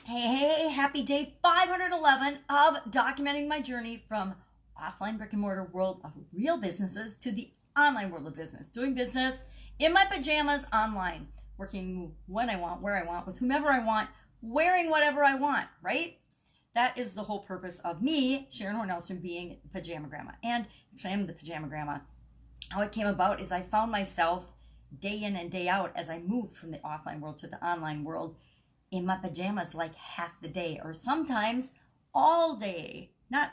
Hey, happy day 511 of documenting my journey from offline brick and mortar world of real businesses to the online world of business. Doing business in my pajamas online, working when I want, where I want, with whomever I want, wearing whatever I want, right? That is the whole purpose of me, Sharon Horne-Ellstrom, being Pajama Grandma. And actually, I am the Pajama Grandma. How it came about is I found myself day in and day out as I moved from the offline world to the online world in my pajamas like half the day, or sometimes all day. Not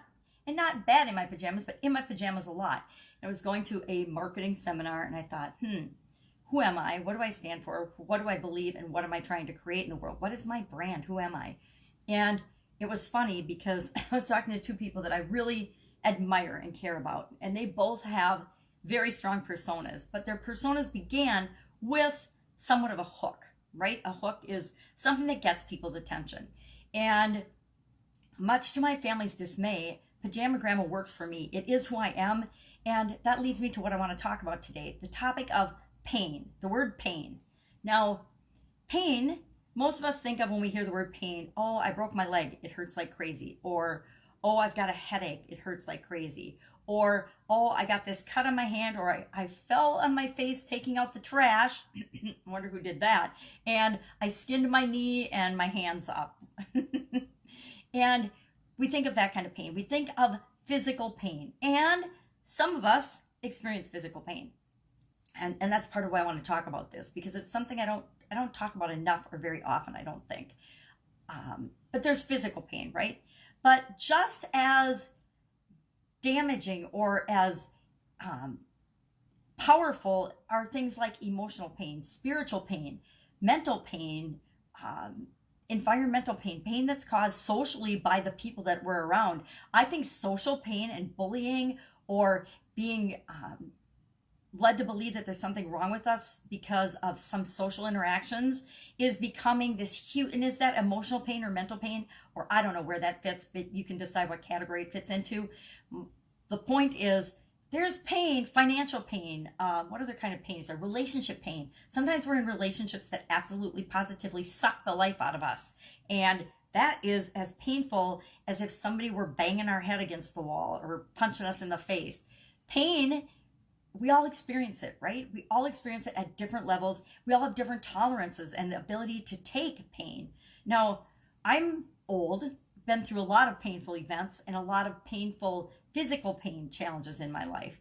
bad in my pajamas, but in my pajamas a lot. I was going to a marketing seminar and I thought, who am I? What do I stand for? What do I believe? And what am I trying to create in the world? What is my brand? Who am I? And it was funny because I was talking to two people that I really admire and care about, and they both have very strong personas, but their personas began with somewhat of a hook, right? A hook is something that gets people's attention. And much to my family's dismay, Pajama Grandma works for me. It is who I am. And that leads me to what I want to talk about today, the topic of pain, the word pain. Now, pain, most of us think of when we hear the word pain, oh, I broke my leg, it hurts like crazy. Or, oh, I've got a headache, it hurts like crazy. Or, oh, I got this cut on my hand, or I fell on my face taking out the trash. I wonder who did that. And I skinned my knee and my hand's up. And we think of that kind of pain. We think of physical pain. And some of us experience physical pain. And that's part of why I want to talk about this, because it's something I don't talk about enough or very often, I don't think. But there's physical pain, right? But just as damaging or as powerful are things like emotional pain, spiritual pain, mental pain, environmental pain, pain that's caused socially by the people that we're around. I think social pain and bullying or being led to believe that there's something wrong with us because of some social interactions is becoming this huge, and is that emotional pain or mental pain? Or I don't know where that fits, but you can decide what category it fits into. The point is, there's pain, financial pain. What other kind of pain is there? Relationship pain. Sometimes we're in relationships that absolutely positively suck the life out of us. And that is as painful as if somebody were banging our head against the wall or punching us in the face. Pain, we all experience it, right? We all experience it at different levels. We all have different tolerances and the ability to take pain. Now, I'm old, been through a lot of painful events and a lot of painful physical pain challenges in my life,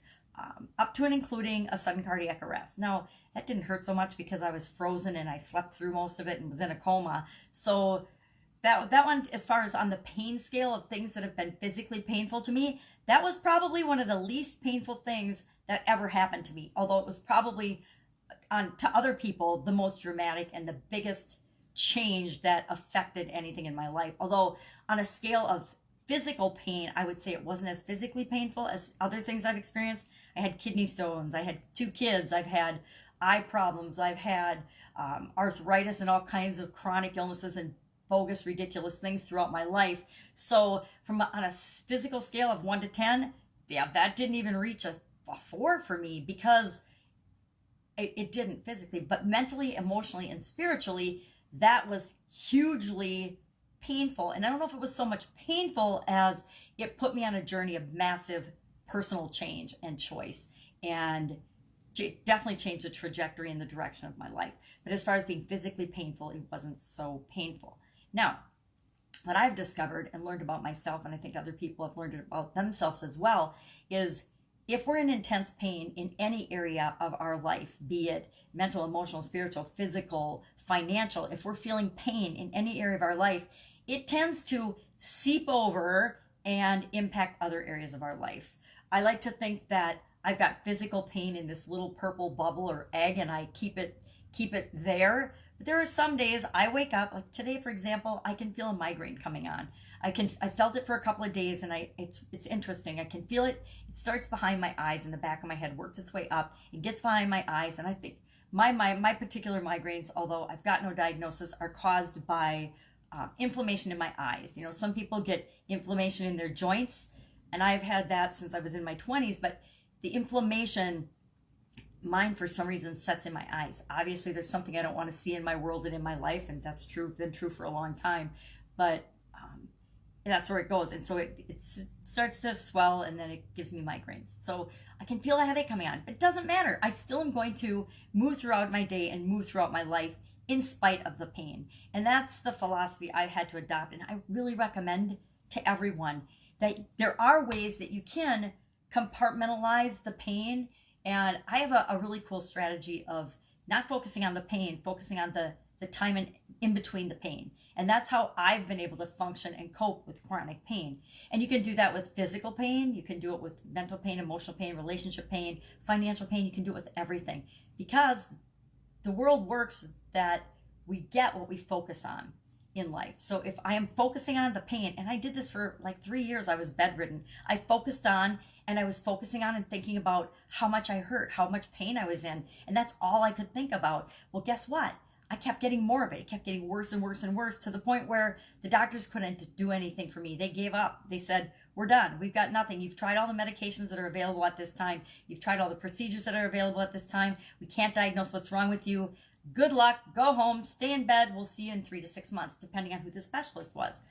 up to and including a sudden cardiac arrest. Now, that didn't hurt so much because I was frozen and I slept through most of it and was in a coma. So that one, as far as on the pain scale of things that have been physically painful to me, that was probably one of the least painful things that ever happened to me. Although it was probably, to other people, the most dramatic and the biggest change that affected anything in my life. Although on a scale of physical pain, I would say it wasn't as physically painful as other things I've experienced. I had kidney stones. I had 2 kids. I've had eye problems. I've had arthritis and all kinds of chronic illnesses and bogus, ridiculous things throughout my life. So on a physical scale of 1 to 10, yeah, that didn't even reach a 4 for me, because it didn't physically, but mentally, emotionally, and spiritually, that was hugely painful. And I don't know if it was so much painful as it put me on a journey of massive personal change and choice, and it definitely changed the trajectory and the direction of my life. But as far as being physically painful, it wasn't so painful. Now, what I've discovered and learned about myself, and I think other people have learned about themselves as well, is if we're in intense pain in any area of our life, be it mental, emotional, spiritual, physical, financial, if we're feeling pain in any area of our life, it tends to seep over and impact other areas of our life. I like to think that I've got physical pain in this little purple bubble or egg, and I keep it there. But there are some days I wake up, like today, for example, I can feel a migraine coming on. I felt it for a couple of days, and it's interesting. I can feel it. It starts behind my eyes in the back of my head, works its way up, and gets behind my eyes. And I think my particular migraines, although I've got no diagnosis, are caused by inflammation in my eyes. You know, some people get inflammation in their joints, and I've had that since I was in my 20s, but the inflammation, mine for some reason sets in my eyes. Obviously, there's something I don't want to see in my world and in my life, and that's been true for a long time. but that's where it goes. And so it starts to swell, and then it gives me migraines. So I can feel a headache coming on, but it doesn't matter. I still am going to move throughout my day and move throughout my life in spite of the pain. And that's the philosophy I've had to adopt. And I really recommend to everyone that there are ways that you can compartmentalize the pain. And I have a really cool strategy of not focusing on the pain, focusing on the time in between the pain. And that's how I've been able to function and cope with chronic pain. And you can do that with physical pain. You can do it with mental pain, emotional pain, relationship pain, financial pain. You can do it with everything, because the world works that we get what we focus on in life. So if I am focusing on the pain, and I did this for like 3 years, I was bedridden. I focused on, and I was focusing on and thinking about how much I hurt, how much pain I was in. And that's all I could think about. Well, guess what? I kept getting more of it. It kept getting worse and worse and worse, to the point where the doctors couldn't do anything for me. They gave up. They said, we're done. We've got nothing. You've tried all the medications that are available at this time. You've tried all the procedures that are available at this time. We can't diagnose what's wrong with you. Good luck. Go home. Stay in bed. We'll see you in 3 to 6 months, depending on who the specialist was.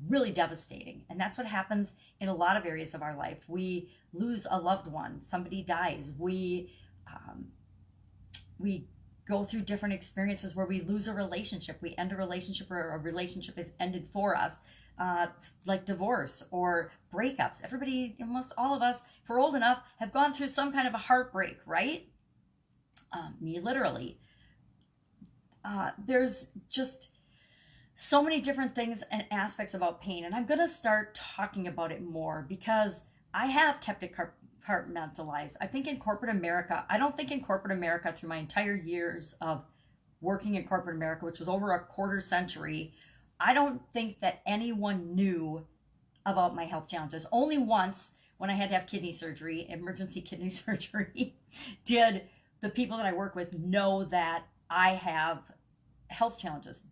Really devastating. And that's what happens in a lot of areas of our life. We lose a loved one. Somebody dies. We go through different experiences where we lose a relationship. We end a relationship, or a relationship is ended for us, like divorce or breakups. Everybody, almost all of us, if we're old enough, have gone through some kind of a heartbreak, right? Me, literally. There's just so many different things and aspects about pain, and I'm going to start talking about it more, because I have kept it compartmentalized. I think in corporate America, I don't think in corporate America, through my entire years of working in corporate America, which was over a quarter century, I don't think that anyone knew about my health challenges. Only once, when I had to have kidney surgery, emergency kidney surgery, did the people that I work with know that I have health challenges,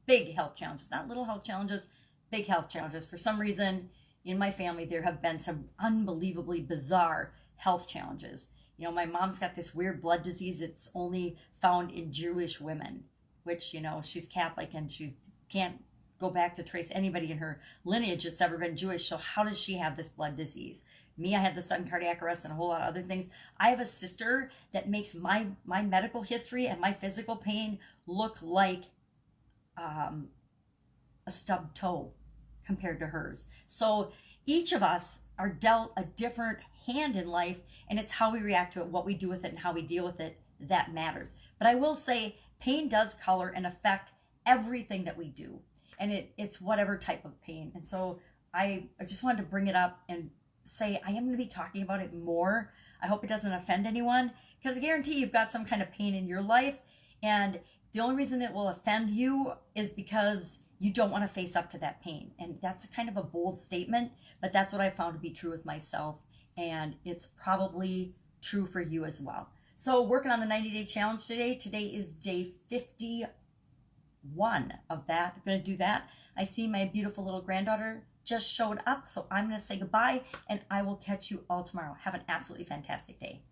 big health challenges, not little health challenges, big health challenges. For some reason, in my family, there have been some unbelievably bizarre health challenges. You know, my mom's got this weird blood disease that's only found in Jewish women, which, you know, she's Catholic and she can't go back to trace anybody in her lineage that's ever been Jewish. So how does she have this blood disease? Me, I had the sudden cardiac arrest and a whole lot of other things. I have a sister that makes my medical history and my physical pain look like a stubbed toe compared to hers. So each of us are dealt a different hand in life, and it's how we react to it, what we do with it, and how we deal with it that matters. But I will say, pain does color and affect everything that we do, and it's whatever type of pain. And so I just wanted to bring it up and say I am going to be talking about it more. I hope it doesn't offend anyone, because I guarantee you've got some kind of pain in your life, and the only reason it will offend you is because you don't want to face up to that pain. And that's kind of a bold statement, but that's what I found to be true with myself, and it's probably true for you as well. So working on the 90-day challenge today. Today is day 51 of that. I'm going to do that. I see my beautiful little granddaughter just showed up, so I'm going to say goodbye, and I will catch you all tomorrow. Have an absolutely fantastic day.